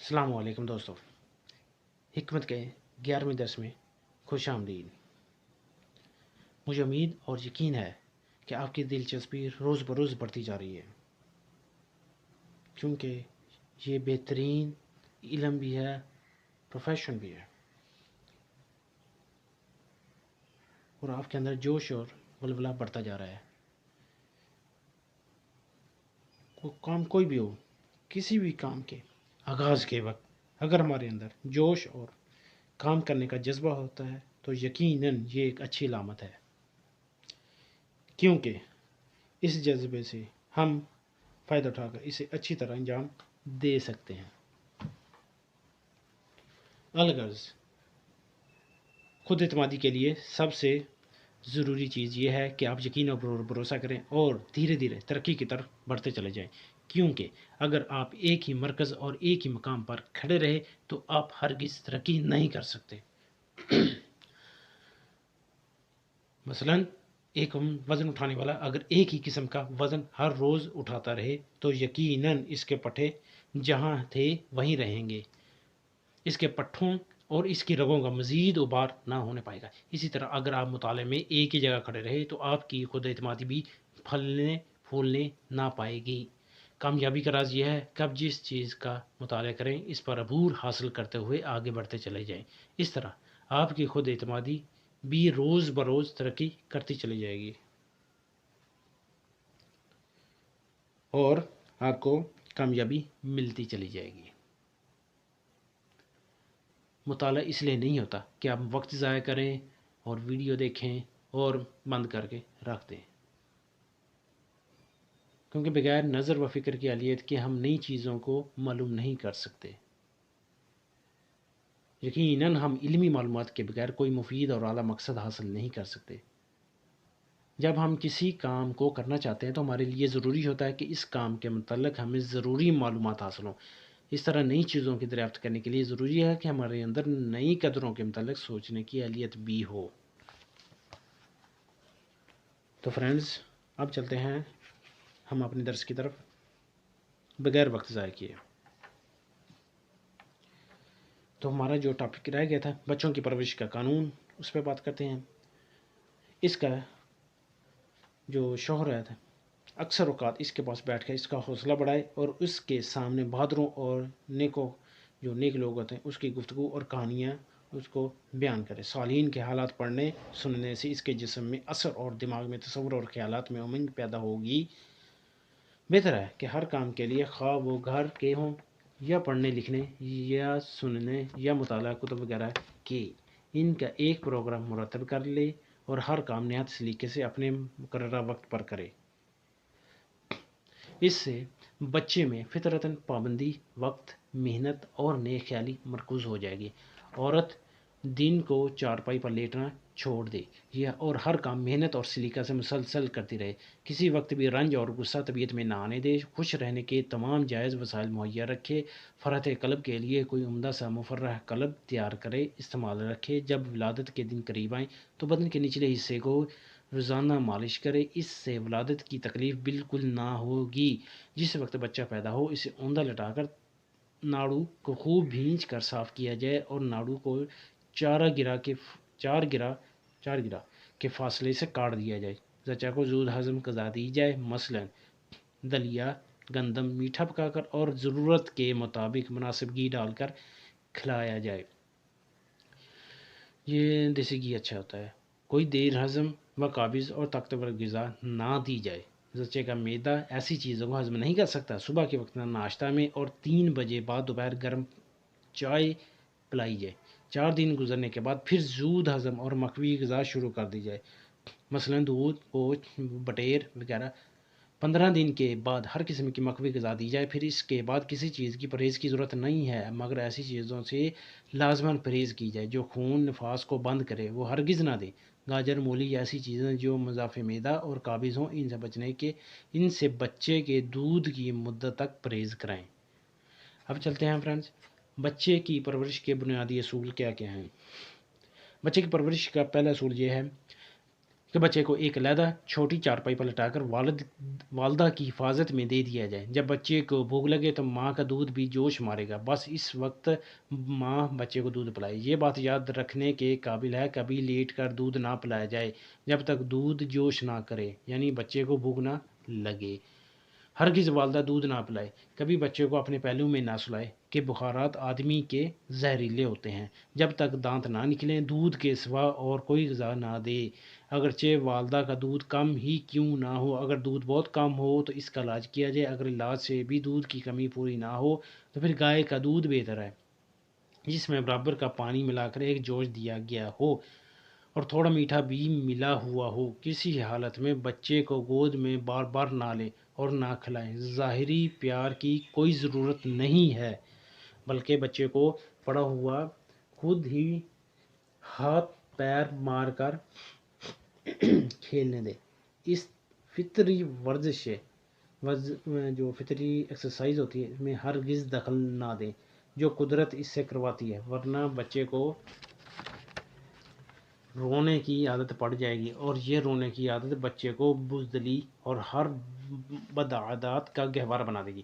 السلام علیکم دوستو، حکمت کے 11ویں درس میں خوش آمدید۔ مجھے امید اور یقین ہے کہ آپ کی دلچسپی روز بروز بڑھتی جا رہی ہے، کیونکہ یہ بہترین علم بھی ہے، پروفیشن بھی ہے، اور آپ کے اندر جوش اور ولولہ بڑھتا جا رہا ہے۔ کام کوئی بھی ہو، کسی بھی کام کے آغاز کے وقت اگر ہمارے اندر جوش اور کام کرنے کا جذبہ ہوتا ہے تو یقیناً یہ ایک اچھی علامت ہے، کیونکہ اس جذبے سے ہم فائدہ اٹھا کر اسے اچھی طرح انجام دے سکتے ہیں۔ الغرض خود اعتمادی کے لیے سب سے ضروری چیز یہ ہے کہ آپ یقین اور بھروسہ کریں اور دھیرے دھیرے ترقی کی طرف بڑھتے چلے جائیں، کیونکہ اگر آپ ایک ہی مرکز اور ایک ہی مقام پر کھڑے رہے تو آپ ہرگز ترقی نہیں کر سکتے۔ مثلاً ایک وزن اٹھانے والا اگر ایک ہی قسم کا وزن ہر روز اٹھاتا رہے تو یقیناً اس کے پٹھے جہاں تھے وہیں رہیں گے، اس کے پٹھوں اور اس کی رگوں کا مزید ابھار نہ ہونے پائے گا۔ اسی طرح اگر آپ مطالعے میں ایک ہی جگہ کھڑے رہے تو آپ کی خود اعتمادی بھی پھلنے پھولنے نہ پائے گی۔ کامیابی کا راز یہ ہے کہ آپ جس چیز کا مطالعہ کریں اس پر عبور حاصل کرتے ہوئے آگے بڑھتے چلے جائیں۔ اس طرح آپ کی خود اعتمادی بھی روز بروز ترقی کرتی چلی جائے گی اور آپ کو کامیابی ملتی چلی جائے گی۔ مطالعہ اس لیے نہیں ہوتا کہ آپ وقت ضائع کریں اور ویڈیو دیکھیں اور بند کر کے رکھ دیں، کیونکہ بغیر نظر و فکر کی اہلیت کے ہم نئی چیزوں کو معلوم نہیں کر سکتے۔ یقیناً ہم علمی معلومات کے بغیر کوئی مفید اور اعلیٰ مقصد حاصل نہیں کر سکتے۔ جب ہم کسی کام کو کرنا چاہتے ہیں تو ہمارے لیے ضروری ہوتا ہے کہ اس کام کے متعلق ہمیں ضروری معلومات حاصل ہوں۔ اس طرح نئی چیزوں کی دریافت کرنے کے لیے ضروری ہے کہ ہمارے اندر نئی قدروں کے متعلق سوچنے کی اہلیت بھی ہو۔ تو فرینڈز، اب چلتے ہیں ہم اپنے درس کی طرف بغیر وقت ضائع کیے۔ تو ہمارا جو ٹاپک رہ گیا تھا بچوں کی پرورش کا قانون، اس پہ بات کرتے ہیں۔ اس کا جو شوہر ہے اکثر اوقات اس کے پاس بیٹھ کر اس کا حوصلہ بڑھائے اور اس کے سامنے بہادروں اور نیک لوگ ہوتے ہیں اس کی گفتگو اور کہانیاں اس کو بیان کرے۔ صالحین کے حالات پڑھنے سننے سے اس کے جسم میں اثر اور دماغ میں تصور اور خیالات میں امنگ پیدا ہوگی۔ بہتر ہے کہ ہر کام کے لیے خواہ وہ گھر کے ہوں یا پڑھنے لکھنے یا سننے یا مطالعہ کتب وغیرہ کے، ان کا ایک پروگرام مرتب کر لے اور ہر کام نہایت سلیقے سے اپنے مقررہ وقت پر کرے۔ اس سے بچے میں فطرتاً پابندی، وقت، محنت اور نیک خیالی مرکوز ہو جائے گی۔ عورت دن کو چارپائی پر لیٹنا چھوڑ دے اور ہر کام محنت اور سلیقہ سے مسلسل کرتی رہے۔ کسی وقت بھی رنج اور غصہ طبیعت میں نہ آنے دے، خوش رہنے کے تمام جائز وسائل مہیا رکھے، فرحت قلب کے لیے کوئی عمدہ سا مفرح قلب تیار کرے، استعمال رکھے۔ جب ولادت کے دن قریب آئیں تو بدن کے نچلے حصے کو روزانہ مالش کرے، اس سے ولادت کی تکلیف بالکل نہ ہوگی۔ جس وقت بچہ پیدا ہو اسے اوندا لٹا کر ناڑو کو خوب بھینچ کر صاف کیا جائے اور ناڑو کو چار گرہ کے فاصلے سے کاٹ دیا جائے۔ بچہ کو زود ہضم غذا دی جائے، مثلاً دلیا، گندم، میٹھا پکا کر اور ضرورت کے مطابق مناسب گھی ڈال کر کھلایا جائے۔ یہ دیسی گھی اچھا ہوتا ہے۔ کوئی دیر ہضم و قابض اور طاقتور غذا نہ دی جائے۔ بچے کا معدہ ایسی چیزوں کو ہضم نہیں کر سکتا۔ صبح کے وقت ناشتہ میں اور 3 بجے بعد دوپہر گرم چائے پلائی جائے۔ 4 دن گزرنے کے بعد پھر زود ہضم اور مقوی غذا شروع کر دی جائے، مثلاً دودھ، گوشت، بٹیر وغیرہ۔ 15 دن کے بعد ہر قسم کی مقوی غذا دی جائے۔ پھر اس کے بعد کسی چیز کی پرہیز کی ضرورت نہیں ہے، مگر ایسی چیزوں سے لازماً پرہیز کی جائے جو خون نفاس کو بند کرے وہ ہرگز نہ دیں۔ گاجر، مولی ایسی چیزیں جو مضاعف معدہ اور قابض ہوں ان سے بچے کے دودھ کی مدت تک پرہیز کرائیں۔ اب چلتے ہیں فرینڈز، بچے کی پرورش کے بنیادی اصول کیا کیا ہیں۔ بچے کی پرورش کا پہلا اصول یہ ہے کہ بچے کو ایک علیحدہ چھوٹی چارپائی پر لٹا کر والدہ کی حفاظت میں دے دیا جائے۔ جب بچے کو بھوک لگے تو ماں کا دودھ بھی جوش مارے گا، بس اس وقت ماں بچے کو دودھ پلائے۔ یہ بات یاد رکھنے کے قابل ہے، کبھی لیٹ کر دودھ نہ پلایا جائے جب تک دودھ جوش نہ کرے، یعنی بچے کو بھوک نہ لگے۔ ہرگز والدہ دودھ نہ پلائے، کبھی بچے کو اپنے پہلو میں نہ سلائے کہ بخارات آدمی کے زہریلے ہوتے ہیں۔ جب تک دانت نہ نکلیں دودھ کے سوا اور کوئی غذا نہ دے، اگرچہ والدہ کا دودھ کم ہی کیوں نہ ہو۔ اگر دودھ بہت کم ہو تو اس کا علاج کیا جائے، اگر علاج سے بھی دودھ کی کمی پوری نہ ہو تو پھر گائے کا دودھ بہتر ہے، جس میں برابر کا پانی ملا کر ایک جوش دیا گیا ہو اور تھوڑا میٹھا بھی ملا ہوا ہو۔ کسی حالت میں بچے کو گود میں بار بار نہ لیں اور نہ کھلائیں۔ ظاہری پیار کی کوئی ضرورت نہیں ہے، بلکہ بچے کو پڑا ہوا خود ہی ہاتھ پیر مار کر کھیلنے دے۔ اس فطری ورزش جو فطری ایکسرسائز ہوتی ہے اس میں ہرگز دخل نہ دیں جو قدرت اس سے کرواتی ہے، ورنہ بچے کو رونے کی عادت پڑ جائے گی، اور یہ رونے کی عادت بچے کو بزدلی اور ہر بدعادات کا گہوارہ بنا دے گی۔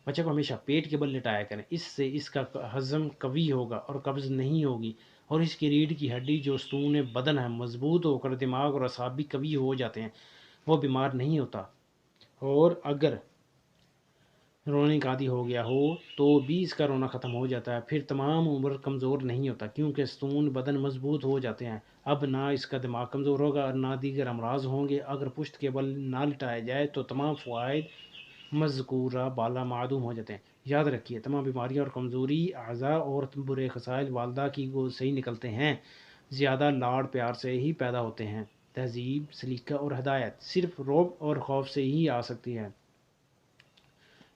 بچے کو ہمیشہ پیٹ کے بل لٹایا کریں، اس سے اس کا ہضم قوی ہوگا اور قبض نہیں ہوگی، اور اس کی ریڑھ کی ہڈی جو ستون بدن ہے مضبوط ہو کر دماغ اور اعصاب بھی قوی ہو جاتے ہیں، وہ بیمار نہیں ہوتا۔ اور اگر رونے کا عادی ہو گیا ہو تو بھی اس کا رونا ختم ہو جاتا ہے، پھر تمام عمر کمزور نہیں ہوتا، کیونکہ ستون بدن مضبوط ہو جاتے ہیں۔ اب نہ اس کا دماغ کمزور ہوگا اور نہ دیگر امراض ہوں گے۔ اگر پشت کے بل نہ لٹایا جائے تو تمام فوائد مذکورہ بالا معدوم ہو جاتے ہیں۔ یاد رکھیے، تمام بیماریاں اور کمزوری اعضاء اور برے خصائل والدہ کی گود سے ہی نکلتے ہیں، زیادہ لاڑ پیار سے ہی پیدا ہوتے ہیں۔ تہذیب، سلیقہ اور ہدایت صرف رعب اور خوف سے ہی آ سکتی ہے،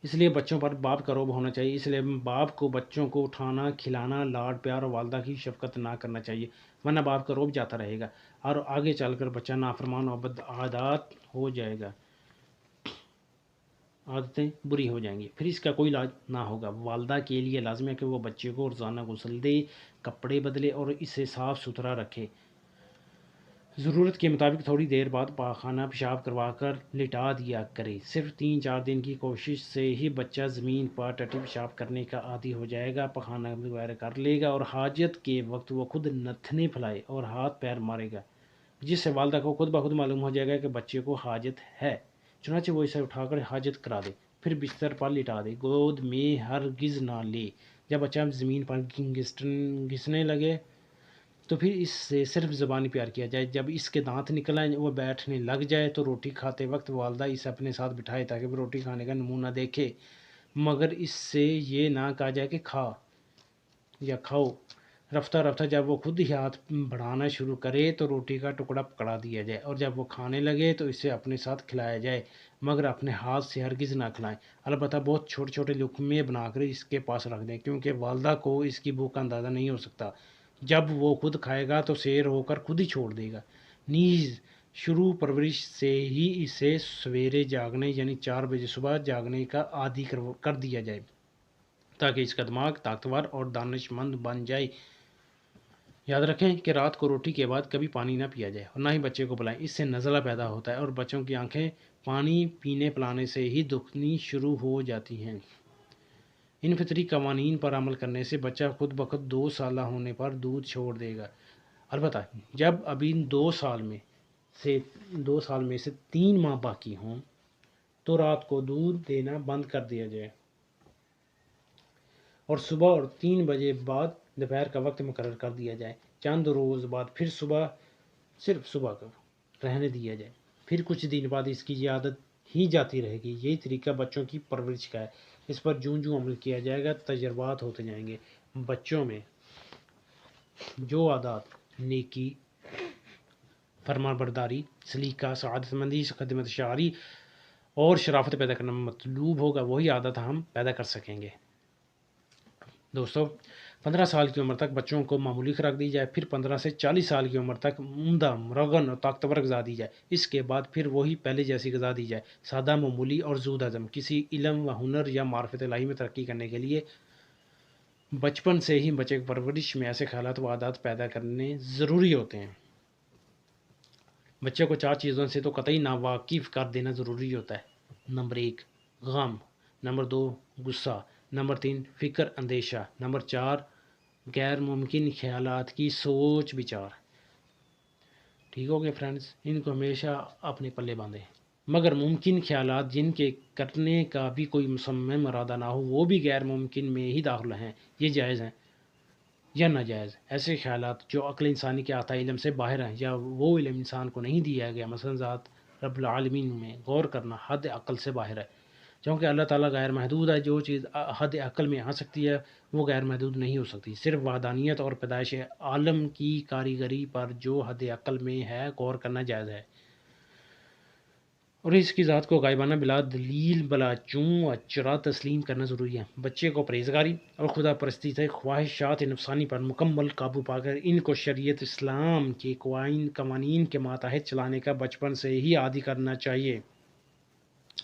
اس لیے بچوں پر باپ کا رعب ہونا چاہیے۔ اس لیے باپ کو بچوں کو اٹھانا، کھلانا، لاڈ پیار اور والدہ کی شفقت نہ کرنا چاہیے، ورنہ باپ کا رعب جاتا رہے گا اور آگے چل کر بچہ نافرمان اور بدعادات ہو جائے گا، عادتیں بری ہو جائیں گی، پھر اس کا کوئی علاج نہ ہوگا۔ والدہ کے لیے لازم ہے کہ وہ بچے کو روزانہ غسل دے، کپڑے بدلے اور اسے صاف ستھرا رکھے، ضرورت کے مطابق تھوڑی دیر بعد پاخانہ پیشاب کروا کر لٹا دیا کرے۔ صرف 3-4 دن کی کوشش سے ہی بچہ زمین پر ٹٹی پیشاب کرنے کا عادی ہو جائے گا، پاخانہ وغیرہ کر لے گا اور حاجت کے وقت وہ خود نتھنے پھلائے اور ہاتھ پیر مارے گا، جس سے والدہ کو خود بخود معلوم ہو جائے گا کہ بچے کو حاجت ہے، چنانچہ وہ اسے اٹھا کر حاجت کرا دے، پھر بستر پر لٹا دے، گود میں ہرگز نہ لے۔ جب بچہ زمین پر گھسنے لگے تو پھر اس سے صرف زبانی پیار کیا جائے۔ جب اس کے دانت نکل آئیں وہ بیٹھنے لگ جائے تو روٹی کھاتے وقت والدہ اسے اپنے ساتھ بٹھائے تاکہ وہ روٹی کھانے کا نمونہ دیکھے، مگر اس سے یہ نہ کہا جائے کہ کھا یا کھاؤ۔ رفتہ رفتہ جب وہ خود ہی ہاتھ بڑھانا شروع کرے تو روٹی کا ٹکڑا پکڑا دیا جائے، اور جب وہ کھانے لگے تو اسے اپنے ساتھ کھلایا جائے، مگر اپنے ہاتھ سے ہرگز نہ کھلائیں، البتہ بہت چھوٹے چھوٹے لقمے بنا کر اس کے پاس رکھ دیں، کیونکہ والدہ کو اس کی بھوک کا اندازہ نہیں ہو سکتا۔ جب وہ خود کھائے گا تو سیر ہو کر خود ہی چھوڑ دے گا۔ نیز شروع پرورش سے ہی اسے سویرے جاگنے یعنی 4 بجے صبح جاگنے کا عادی کر دیا جائے، تاکہ اس کا دماغ طاقتور اور دانش مند بن جائے۔ یاد رکھیں کہ رات کو روٹی کے بعد کبھی پانی نہ پیا جائے اور نہ ہی بچے کو پلائیں، اس سے نزلہ پیدا ہوتا ہے اور بچوں کی آنکھیں پانی پینے پلانے سے ہی دکھنی شروع ہو جاتی ہیں۔ ان فطری قوانین پر عمل کرنے سے بچہ خود بخود 2 سالہ ہونے پر دودھ چھوڑ دے گا، البتہ جب ابھی 2 سال میں سے 3 ماہ باقی ہوں تو رات کو دودھ دینا بند کر دیا جائے اور صبح اور 3 بجے بعد دوپہر کا وقت مقرر کر دیا جائے۔ چند روز بعد پھر صرف صبح کا رہنے دیا جائے، پھر کچھ دن بعد اس کی عادت ہی جاتی رہے گی۔ یہی طریقہ بچوں کی پرورش کا ہے، اس پر جوں جوں عمل کیا جائے گا تجربات ہوتے جائیں گے۔ بچوں میں جو عادات نیکی، فرمان برداری، سلیقہ، سعادت مندی، خدمت شعاری اور شرافت پیدا کرنا مطلوب ہوگا، وہی عادت ہم پیدا کر سکیں گے۔ دوستو، 15 سال کی عمر تک بچوں کو معمولی خوراک دی جائے، پھر 15 سے 40 سال کی عمر تک عمدہ، مرغن اور طاقتور غذا دی جائے، اس کے بعد پھر وہی پہلے جیسی غذا دی جائے، سادہ، معمولی اور زود ہضم۔ کسی علم و ہنر یا معرفت الہی میں ترقی کرنے کے لیے بچپن سے ہی بچے کی پرورش میں ایسے خیالات و عادات پیدا کرنے ضروری ہوتے ہیں۔ بچے کو 4 چیزوں سے تو قطعی ناواقف کر دینا ضروری ہوتا ہے۔ نمبر 1 غم، نمبر 2 غصہ، نمبر 3 فکر اندیشہ، نمبر 4 غیر ممکن خیالات کی سوچ بچار۔ ٹھیک ہو گیا فرینڈز، ان کو ہمیشہ اپنے پلے باندھیں۔ مگر ممکن خیالات جن کے کرنے کا بھی کوئی مصمم ارادہ نہ ہو وہ بھی غیر ممکن میں ہی داخل ہیں، یہ جائز ہیں یا ناجائز؟ ایسے خیالات جو عقل انسانی کے احاطہ علم سے باہر ہیں یا وہ علم انسان کو نہیں دیا گیا، مثلا ذات رب العالمین میں غور کرنا حد عقل سے باہر ہے، کیونکہ اللہ تعالیٰ غیر محدود ہے۔ جو چیز حد عقل میں آ سکتی ہے وہ غیر محدود نہیں ہو سکتی۔ صرف وحدانیت اور پیدائش عالم کی کاریگری پر جو حد عقل میں ہے غور کرنا جائز ہے، اور اس کی ذات کو غائبانہ بلا دلیل بلا چوں اچرا تسلیم کرنا ضروری ہے۔ بچے کو پرہیزگاری اور خدا پرستی سے خواہشات نفسانی پر مکمل قابو پا کر ان کو شریعت اسلام کے قوانین کے ماتحت چلانے کا بچپن سے ہی عادی کرنا چاہیے،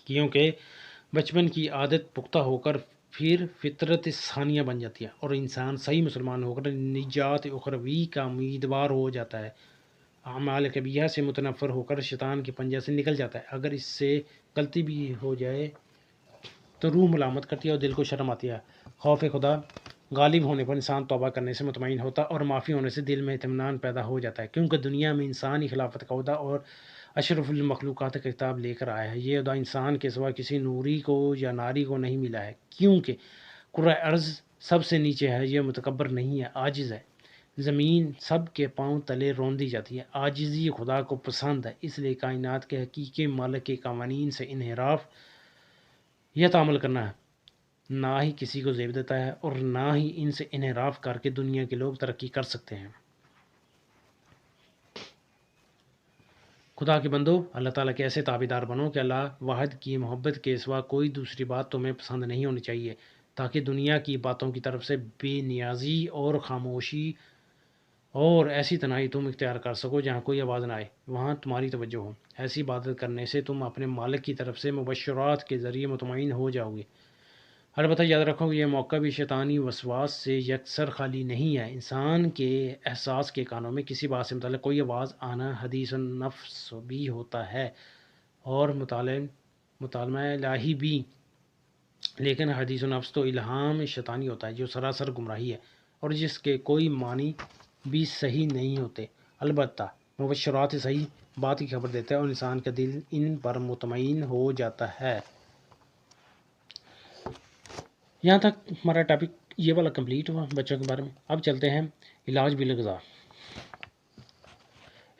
کیونکہ بچپن کی عادت پختہ ہو کر پھر فطرت ثانیہ بن جاتی ہے اور انسان صحیح مسلمان ہو کر نجات اخروی کا امیدوار ہو جاتا ہے، اعمال کبیرہ سے متنفر ہو کر شیطان کے پنجے سے نکل جاتا ہے۔ اگر اس سے غلطی بھی ہو جائے تو روح ملامت کرتی ہے اور دل کو شرم آتی ہے۔ خوف خدا غالب ہونے پر انسان توبہ کرنے سے مطمئن ہوتا اور معافی ہونے سے دل میں اطمینان پیدا ہو جاتا ہے، کیونکہ دنیا میں انسانی خلافت کا عہدہ اور اشرف المخلوقات کا خطاب لے کر آیا ہے۔ یہ عہدہ انسان کے سوا کسی نوری کو یا ناری کو نہیں ملا ہے، کیونکہ کرۂ ارض سب سے نیچے ہے، یہ متکبر نہیں ہے، عاجز ہے۔ زمین سب کے پاؤں تلے روندی جاتی ہے۔ عاجزی خدا کو پسند ہے، اس لیے کائنات کے حقیقی مالک کے قوانین سے انحراف یا تعامل کرنا ہے نہ ہی کسی کو زیب دیتا ہے اور نہ ہی ان سے انحراف کر کے دنیا کے لوگ ترقی کر سکتے ہیں۔ خدا کے بندو، اللہ تعالیٰ کے ایسے تابعدار بنو کہ اللہ واحد کی محبت کے سوا کوئی دوسری بات تمہیں پسند نہیں ہونی چاہیے، تاکہ دنیا کی باتوں کی طرف سے بے نیازی اور خاموشی اور ایسی تنہائی تم اختیار کر سکو جہاں کوئی آواز نہ آئے، وہاں تمہاری توجہ ہو۔ ایسی عبادت کرنے سے تم اپنے مالک کی طرف سے مبشرات کے ذریعے مطمئن ہو جاؤ گے۔ البتہ یاد رکھو کہ یہ موقع بھی شیطانی وسواس سے یکسر خالی نہیں ہے۔ انسان کے احساس کے کانوں میں کسی بات سے متعلق کوئی آواز آنا حدیث النفس بھی ہوتا ہے اور مطالعہ الہی بھی، لیکن حدیث النفس تو الہام شیطانی ہوتا ہے جو سراسر گمراہی ہے اور جس کے کوئی معنی بھی صحیح نہیں ہوتے۔ البتہ مبشرات صحیح بات کی خبر دیتا ہے اور انسان کا دل ان پر مطمئن ہو جاتا ہے۔ یہاں تک ہمارا ٹاپک یہ والا کمپلیٹ ہوا بچوں کے بارے میں۔ اب چلتے ہیں علاج بالغذا۔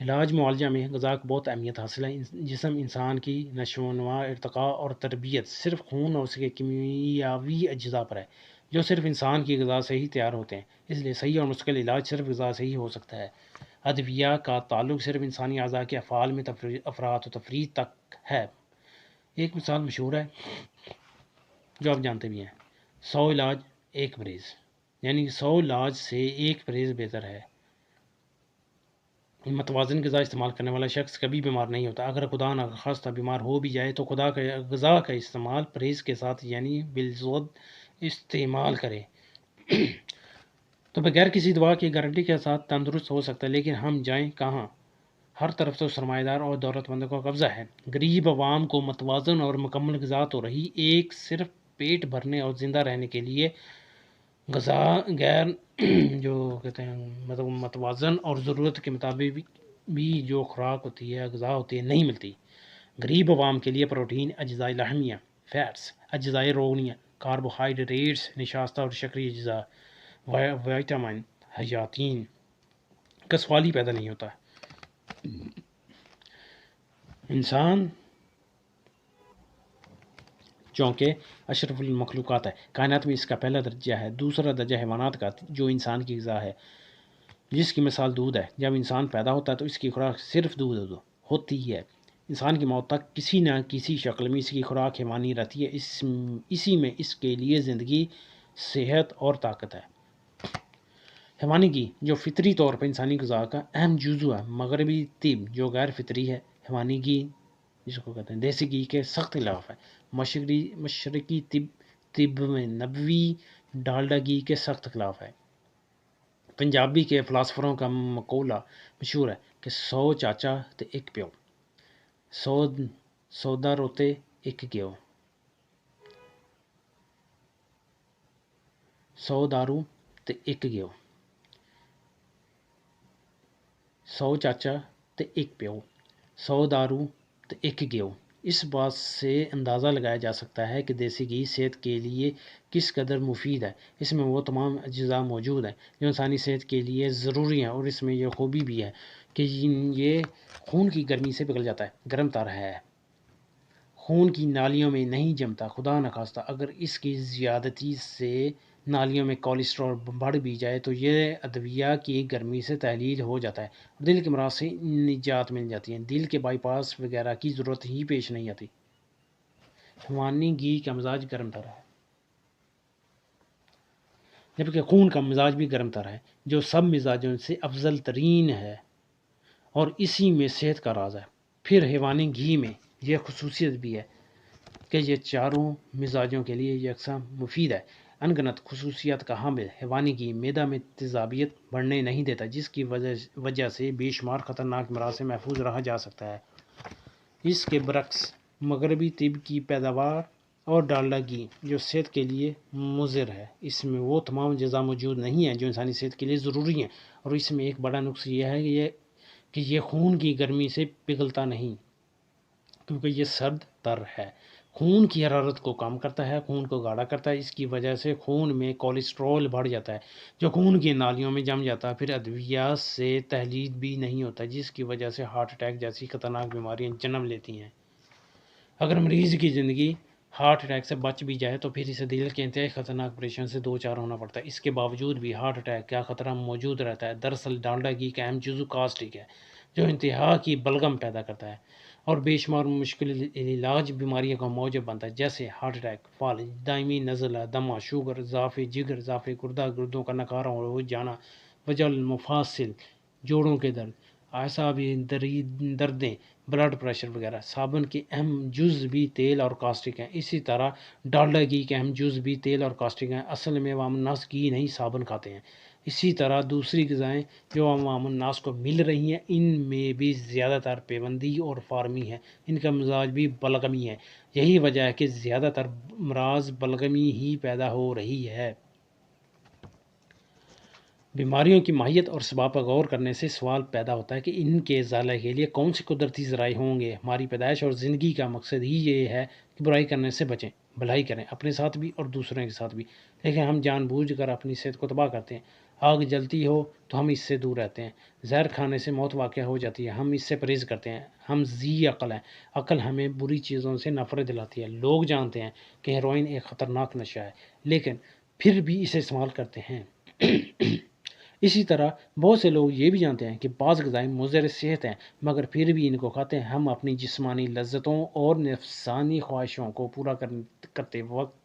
علاج معالجہ میں غذا کو بہت اہمیت حاصل ہے۔ جسم انسان کی نشو و نما، ارتقاء اور تربیت صرف خون اور اس کے کیمیاوی اجزاء پر ہے جو صرف انسان کی غذا سے ہی تیار ہوتے ہیں، اس لیے صحیح اور مستقل علاج صرف غذا سے ہی ہو سکتا ہے۔ ادویہ کا تعلق صرف انسانی اعضاء کے افعال میں افراط و تفریط تک ہے۔ ایک مثال مشہور ہے جو آپ جانتے بھی ہیں، 100 علاج 1 پرہیز، یعنی 100 علاج سے 1 پرہیز بہتر ہے۔ متوازن غذا استعمال کرنے والا شخص کبھی بیمار نہیں ہوتا۔ اگر خدا نخواستہ بیمار ہو بھی جائے تو خدا کا غذا کا استعمال پرہیز کے ساتھ یعنی بالضبط استعمال کرے تو بغیر کسی دوا کی گارنٹی کے ساتھ تندرست ہو سکتا ہے۔ لیکن ہم جائیں کہاں؟ ہر طرف تو سرمایہ دار اور دولت مندوں کا قبضہ ہے، غریب عوام کو متوازن اور مکمل غذا تو رہی، ایک صرف پیٹ بھرنے اور زندہ رہنے کے لیے غذا غیر جو کہتے ہیں مطلب متوازن اور ضرورت کے مطابق بھی جو خوراک ہوتی ہے، غذا ہوتی ہے، نہیں ملتی۔ غریب عوام کے لیے پروٹین، اجزاء لحمیہ، فیٹس، اجزاء روغنیہ، کاربوہائیڈریٹس، نشاستہ اور شکری اجزاء، وٹامن، حیاتین کا سوال ہی پیدا نہیں ہوتا۔ انسان چونکہ اشرف المخلوقات ہے، کائنات میں اس کا پہلا درجہ ہے۔ دوسرا درجہ حیوانات کا جو انسان کی غذا ہے، جس کی مثال دودھ ہے۔ جب انسان پیدا ہوتا ہے تو اس کی خوراک صرف دودھ ہوتی ہے۔ انسان کی موت تک کسی نہ کسی شکل میں اس کی خوراک حیوانی رہتی ہے، اسی میں اس کے لیے زندگی، صحت اور طاقت ہے۔ حیوانی گھی جو فطری طور پر انسانی غذا کا اہم جزو ہے، مغربی طب جو غیر فطری ہے، حیوانی گھی جس کو کہتے ہیں دیسی گھی کے سخت خلاف ہے۔ مشرقی طب میں نبوی ڈالڈا گھی کے سخت خلاف ہے۔ پنجابی کے فلاسفروں کا مقولہ مشہور ہے، کہ 100 چاچا تے ایک پیو، 100 دا روتے ایک گیو، 100 دارو تے ایک گیو، 100 چاچا تے ایک پیو، 100 دارو تے ایک گیو۔ اس بات سے اندازہ لگایا جا سکتا ہے کہ دیسی گھی صحت کے لیے کس قدر مفید ہے۔ اس میں وہ تمام اجزاء موجود ہیں جو انسانی صحت کے لیے ضروری ہیں، اور اس میں یہ خوبی بھی ہے کہ یہ خون کی گرمی سے پگھل جاتا ہے، گرم تر ہے، خون کی نالیوں میں نہیں جمتا۔ خدا نخواستہ اگر اس کی زیادتی سے نالیوں میں کولیسٹرول بڑھ بھی جائے تو یہ ادویہ کی گرمی سے تحلیل ہو جاتا ہے اور دل کے امراض سے نجات مل جاتی ہے، دل کے بائی پاس وغیرہ کی ضرورت ہی پیش نہیں آتی۔ حیوانی گھی کا مزاج گرم تر ہے، جبکہ خون کا مزاج بھی گرم تر ہے، جو سب مزاجوں سے افضل ترین ہے اور اسی میں صحت کا راز ہے۔ پھر حیوانی گھی میں یہ خصوصیت بھی ہے کہ یہ چاروں مزاجوں کے لیے یکساں مفید ہے۔ ان گنت خصوصیات کا حامل حیوانی گھی معدہ میں تیزابیت بڑھنے نہیں دیتا، جس کی وجہ سے بے شمار خطرناک امراض سے محفوظ رہا جا سکتا ہے۔ اس کے برعکس مغربی طب کی پیداوار اور ڈالڈا گھی جو صحت کے لیے مضر ہے، اس میں وہ تمام اجزاء موجود نہیں ہیں جو انسانی صحت کے لیے ضروری ہیں، اور اس میں ایک بڑا نقص یہ ہے کہ یہ خون کی گرمی سے پگھلتا نہیں کیونکہ یہ سرد تر ہے، خون کی حرارت کو کم کرتا ہے، خون کو گاڑھا کرتا ہے۔ اس کی وجہ سے خون میں کولیسٹرول بڑھ جاتا ہے جو خون کی نالیوں میں جم جاتا ہے، پھر ادویات سے تحلیل بھی نہیں ہوتا، جس کی وجہ سے ہارٹ اٹیک جیسی خطرناک بیماریاں جنم لیتی ہیں۔ اگر مریض کی زندگی ہارٹ اٹیک سے بچ بھی جائے تو پھر اسے دل کے انتہائی خطرناک آپریشن سے دوچار ہونا پڑتا ہے۔ اس کے باوجود بھی ہارٹ اٹیک کا خطرہ موجود رہتا ہے۔ دراصل ڈالڈا گھی کا اہم جزو کاسٹک ہے جو انتہا کی بلغم پیدا کرتا ہے اور بے شمار مشکل علاج بیماریوں کا موجب بنتا ہے، جیسے ہارٹ اٹیک، فالج، دائمی نزلہ، دمہ، شوگر، ضعف جگر، ضعف گردہ، گردوں کا نکارہ ہو جانا، وجع المفاصل، جوڑوں کے درد، اعصابی دردیں، بلڈ پریشر وغیرہ۔ صابن کے اہم جز بھی تیل اور کاسٹک ہیں، اسی طرح ڈالڈا گھی کے اہم جز بھی تیل اور کاسٹک ہیں۔ اصل میں عوام الناس گھی نہیں صابن کھاتے ہیں۔ اسی طرح دوسری غذائیں جو عوام الناس کو مل رہی ہیں ان میں بھی زیادہ تر پیوندی اور فارمی ہیں، ان کا مزاج بھی بلغمی ہے۔ یہی وجہ ہے کہ زیادہ تر امراض بلغمی ہی پیدا ہو رہی ہے۔ بیماریوں کی ماہیت اور اسباب پر غور کرنے سے سوال پیدا ہوتا ہے کہ ان کے ازالے کے لیے کون سے قدرتی ذرائع ہوں گے۔ ہماری پیدائش اور زندگی کا مقصد ہی یہ ہے کہ برائی کرنے سے بچیں، بھلائی کریں، اپنے ساتھ بھی اور دوسروں کے ساتھ بھی، لیکن ہم جان بوجھ کر اپنی صحت کو تباہ کرتے ہیں۔ آگ جلتی ہو تو ہم اس سے دور رہتے ہیں، زہر کھانے سے موت واقع ہو جاتی ہے، ہم اس سے پرہیز کرتے ہیں۔ ہم ذی عقل ہیں، عقل ہمیں بری چیزوں سے نفرت دلاتی ہے۔ لوگ جانتے ہیں کہ ہیروئن ایک خطرناک نشہ ہے، لیکن پھر بھی اسے استعمال کرتے ہیں۔ اسی طرح بہت سے لوگ یہ بھی جانتے ہیں کہ بعض غذائیں مضر صحت ہیں، مگر پھر بھی ان کو کھاتے ہیں۔ ہم اپنی جسمانی لذتوں اور نفسانی خواہشوں کو پورا کرتے وقت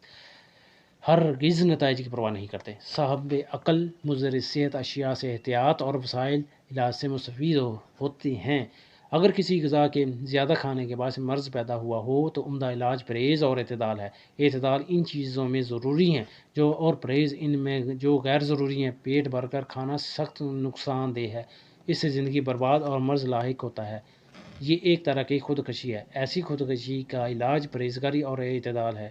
ہرگز نتائج کی پرواہ نہیں کرتے۔ صاحب عقل مضر صحت اشیاء سے احتیاط اور وسائل علاج سے مستفید ہوتے ہیں۔ اگر کسی غذا کے زیادہ کھانے کے باعث مرض پیدا ہوا ہو تو عمدہ علاج پرہیز اور اعتدال ہے۔ اعتدال ان چیزوں میں ضروری ہے اور پرہیز ان میں جو غیر ضروری ہیں۔ پیٹ بھر کر کھانا سخت نقصان دہ ہے، اس سے زندگی برباد اور مرض لاحق ہوتا ہے۔ یہ ایک طرح کی خودکشی ہے۔ ایسی خودکشی کا علاج پرہیزگاری اور اعتدال ہے۔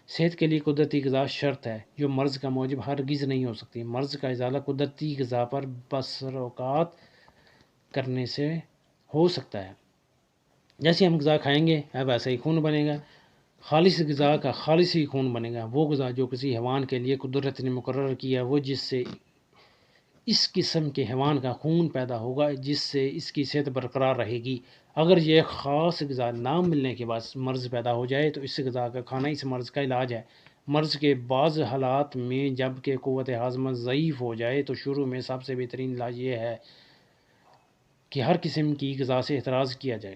صحت کے لیے قدرتی غذا شرط ہے جو مرض کا موجب ہرگز نہیں ہو سکتی۔ مرض کا ازالہ قدرتی غذا پر بسر اوقات کرنے سے ہو سکتا ہے۔ جیسے ہم غذا کھائیں گے ویسا ہی خون بنے گا۔ خالص غذا کا خالص ہی خون بنے گا۔ وہ غذا جو کسی حیوان کے لیے قدرت نے مقرر کیا ہے وہ جس سے اس قسم کے حیوان کا خون پیدا ہوگا جس سے اس کی صحت برقرار رہے گی۔ اگر یہ خاص غذا نہ ملنے کے بعد مرض پیدا ہو جائے تو اس غذا کا کھانا اس مرض کا علاج ہے۔ مرض کے بعض حالات میں جب کہ قوت ہاضمہ ضعیف ہو جائے تو شروع میں سب سے بہترین علاج یہ ہے کہ ہر قسم کی غذا سے احتراز کیا جائے۔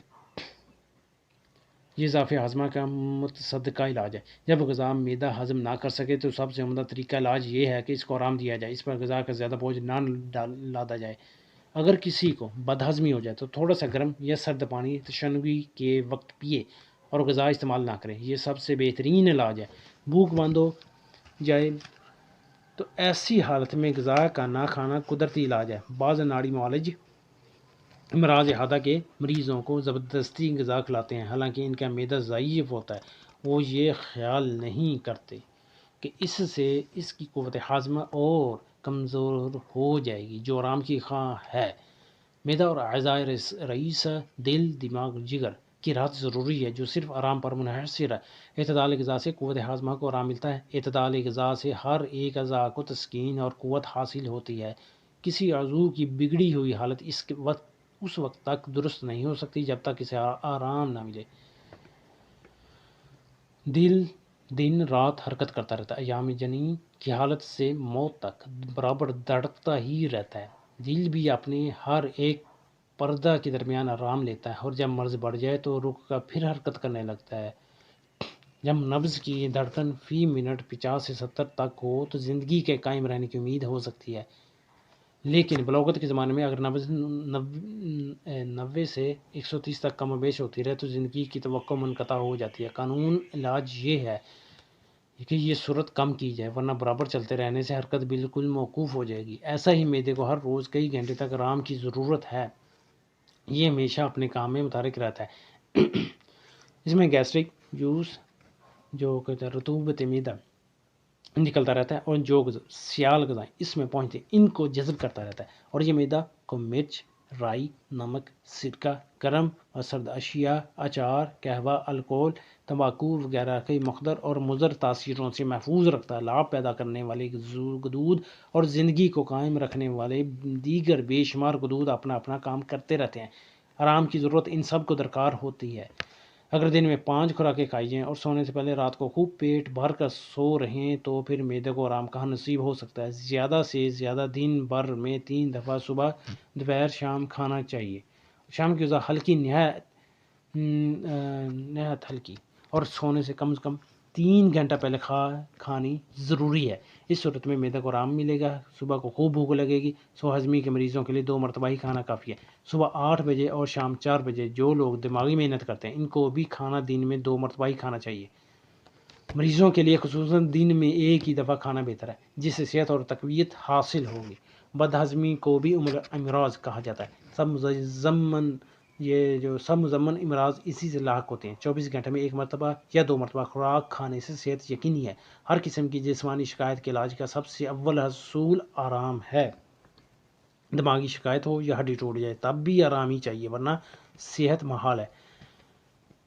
یہ ضعف ہاضمہ کا متصدقہ علاج ہے۔ جب غذا معدہ ہضم نہ کر سکے تو سب سے عمدہ طریقہ علاج یہ ہے کہ اس کو آرام دیا جائے، اس پر غذا کا زیادہ بوجھ نہ لادا جائے۔ اگر کسی کو بد ہضمی ہو جائے تو تھوڑا سا گرم یا سرد پانی تشنگی کے وقت پیے اور غذا استعمال نہ کریں، یہ سب سے بہترین علاج ہے۔ بھوک بند ہو جائے تو ایسی حالت میں غذا کا نہ کھانا قدرتی علاج ہے۔ بعض ناڑی معالج امراض احاطہ کے مریضوں کو زبردستی غذا کھلاتے ہیں، حالانکہ ان کا معدہ ضعیف ہوتا ہے۔ وہ یہ خیال نہیں کرتے کہ اس سے اس کی قوت ہاضمہ اور کمزور ہو جائے گی، جو آرام کی خواہاں ہے۔ معدہ اور اعضائے رئیسہ، دل، دماغ، جگر کی راحت ضروری ہے، جو صرف آرام پر منحصر ہے۔ اعتدال غذا سے قوت ہاضمہ کو آرام ملتا ہے۔ اعتدال غذا سے ہر ایک اعضاء کو تسکین اور قوت حاصل ہوتی ہے۔ کسی عضو کی بگڑی ہوئی حالت اس وقت تک درست نہیں ہو سکتی جب تک اسے آرام نہ ملے۔ دل دن رات حرکت کرتا رہتا ہے، ایام جنین کی حالت سے موت تک برابر دھڑکتا ہی رہتا ہے۔ دل بھی اپنے ہر ایک پردہ کے درمیان آرام لیتا ہے، اور جب مرض بڑھ جائے تو رک کر پھر حرکت کرنے لگتا ہے۔ جب نبض کی دھڑکن فی منٹ 50 سے 70 تک ہو تو زندگی کے قائم رہنے کی امید ہو سکتی ہے، لیکن بلوغت کے زمانے میں اگر نبض 90 سے 130 تک کم و بیش ہوتی رہے تو زندگی کی توقع منقطع ہو جاتی ہے۔ قانون علاج یہ ہے کہ یہ صورت کم کی جائے، ورنہ برابر چلتے رہنے سے حرکت بالکل موقوف ہو جائے گی۔ ایسا ہی معدے کو ہر روز کئی گھنٹے تک آرام کی ضرورت ہے، یہ ہمیشہ اپنے کام میں متحرک رہتا ہے۔ اس میں گیسٹرک جوس جو کہتے ہیں رطوبت معدہ نکلتا رہتا ہے، اور جو سیال غذائیں اس میں پہنچتے ہیں ان کو جذب کرتا رہتا ہے، اور یہ معدہ کو مرچ، رائی، نمک، سرکہ، گرم اور سرد اشیاء، اچار، قہوہ، الکحل، تمباکو وغیرہ کے مخدر اور مضر تاثیروں سے محفوظ رکھتا ہے۔ لابھ پیدا کرنے والے غدود اور زندگی کو قائم رکھنے والے دیگر بے شمار غدود اپنا اپنا کام کرتے رہتے ہیں۔ آرام کی ضرورت ان سب کو درکار ہوتی ہے۔ اگر دن میں 5 خوراکیں کھائی جائیں اور سونے سے پہلے رات کو خوب پیٹ بھر کر سو رہیں تو پھر معدے کو آرام کہاں نصیب ہو سکتا ہے۔ زیادہ سے زیادہ دن بھر میں 3 دفعہ صبح، دوپہر، شام کھانا چاہیے۔ شام کی غذا ہلکی، نہایت ہلکی اور سونے سے کم 3 گھنٹہ پہلے کھانی ضروری ہے۔ اس صورت میں معدے کو آرام ملے گا، صبح کو خوب بھوک لگے گی۔ سو ہضمی کے مریضوں کے لیے 2 مرتبہ ہی کھانا کافی ہے، صبح 8 بجے اور شام 4 بجے۔ جو لوگ دماغی محنت کرتے ہیں ان کو بھی کھانا دن میں 2 مرتبہ ہی کھانا چاہیے۔ مریضوں کے لیے خصوصاً دن میں ایک ہی دفعہ کھانا بہتر ہے، جس سے صحت اور تقویت حاصل ہوگی۔ بد ہضمی کو بھی امراض کہا جاتا ہے۔ سب مزمن امراض اسی سے لاحق ہوتے ہیں۔ 24 گھنٹے میں 1 مرتبہ یا 2 مرتبہ خوراک کھانے سے صحت یقینی ہے۔ ہر قسم کی جسمانی شکایت کے علاج کا سب سے اول حصول آرام ہے۔ دماغی شکایت ہو یا ہڈی ٹوٹ جائے تب بھی آرام ہی چاہیے، ورنہ صحت محال ہے۔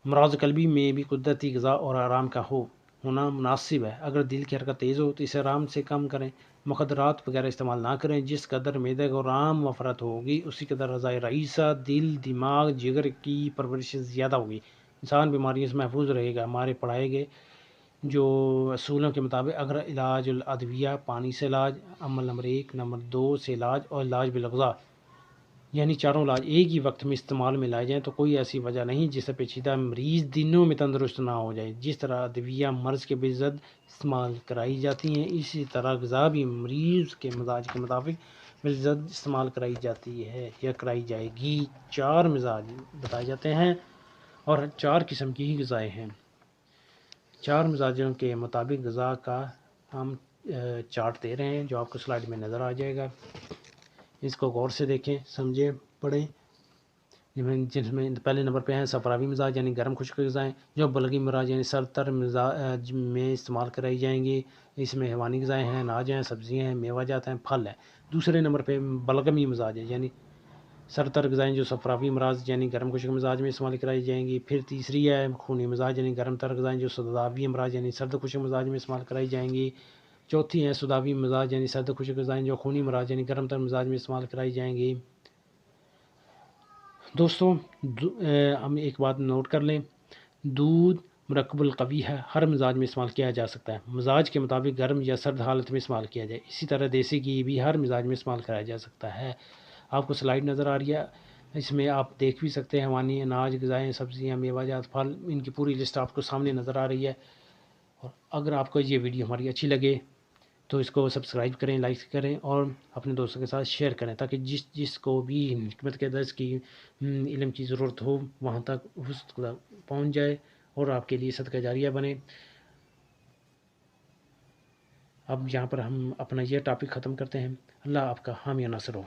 امراض قلبی میں بھی قدرتی غذا اور آرام کا ہونا مناسب ہے۔ اگر دل کی حرکت تیز ہو تو اسے آرام سے کم کریں، مخدرات وغیرہ استعمال نہ کریں۔ جس قدر معدے کو آرام وفرت ہوگی اسی قدر اعضائے رئیسہ، دل، دماغ، جگر کی پرورش زیادہ ہوگی۔ انسان بیماریوں سے محفوظ رہے گا۔ ہمارے پڑھائے گئے جو اصولوں کے مطابق اگر علاج الادویہ، پانی سے علاج، عمل نمبر 1، نمبر 2 سے علاج، اور علاج بالغذا یعنی چاروں علاج ایک ہی وقت میں استعمال میں لائے جائیں تو کوئی ایسی وجہ نہیں جس سے پیچیدہ مریض دنوں میں تندرست نہ ہو جائے۔ جس طرح ادویہ مرض کے بضد استعمال کرائی جاتی ہیں، اسی طرح غذا بھی مریض کے مزاج کے مطابق بضد استعمال کرائی جاتی ہے یا کرائی جائے گی۔ 4 مزاج بتائے جاتے ہیں اور 4 قسم کی غذائیں ہیں۔ 4 مزاجوں کے مطابق غذا کا ہم چارٹ دے رہے ہیں جو آپ کو سلائیڈ میں نظر آ جائے گا۔ اس کو غور سے دیکھیں، سمجھیں، پڑھیں۔ جن میں پہلے نمبر پہ ہیں صفراوی مزاج یعنی گرم خشک غذائیں، جو بلغی مزاج یعنی سرتر مزاج میں استعمال کرائی جائیں گی۔ اس میں حیوانی غذائیں ہیں، اناج ہیں، سبزیاں ہیں، میوہ جات ہیں، پھل ہیں۔ دوسرے نمبر پہ بلغمی مزاج ہے یعنی سرتر غذائیں جو صفراوی مزاج یعنی گرم خشک مزاج میں استعمال کرائی جائیں گی۔ پھر تیسری ہے خونی مزاج یعنی گرم تر غذائیں جو سوداوی امراض یعنی سرد خشک مزاج میں استعمال کرائی جائیں گی۔ چوتھی ہیں سوداوی مزاج یعنی سرد خشک غذائیں جو خونی امراض یعنی گرم تر مزاج میں استعمال کرائی جائیں گی۔ دوستوں ہم ایک بات نوٹ کر لیں، دودھ مرکب القوی ہے، ہر مزاج میں استعمال کیا جا سکتا ہے۔ مزاج کے مطابق گرم یا سرد حالت میں استعمال کیا جائے۔ اسی طرح دیسی گھی بھی ہر مزاج میں استعمال کرایا جا سکتا ہے۔ آپ کو سلائیڈ نظر آ رہی ہے، اس میں آپ دیکھ بھی سکتے ہیں حیوانی اناج غذائیں، سبزیاں، میوہ جات، پھل، ان کی پوری لسٹ آپ کو سامنے نظر آ رہی ہے۔ اور اگر آپ کو یہ ویڈیو ہماری اچھی لگے تو اس کو سبسکرائب کریں، لائک کریں اور اپنے دوستوں کے ساتھ شیئر کریں تاکہ جس کو بھی حکمت کے درس کی علم کی ضرورت ہو وہاں تک پہنچ جائے اور آپ کے لیے صدقہ جاریہ بنے۔ اب یہاں پر ہم اپنا یہ ٹاپک ختم کرتے ہیں۔ اللہ آپ کا حامی و ناصر ہو۔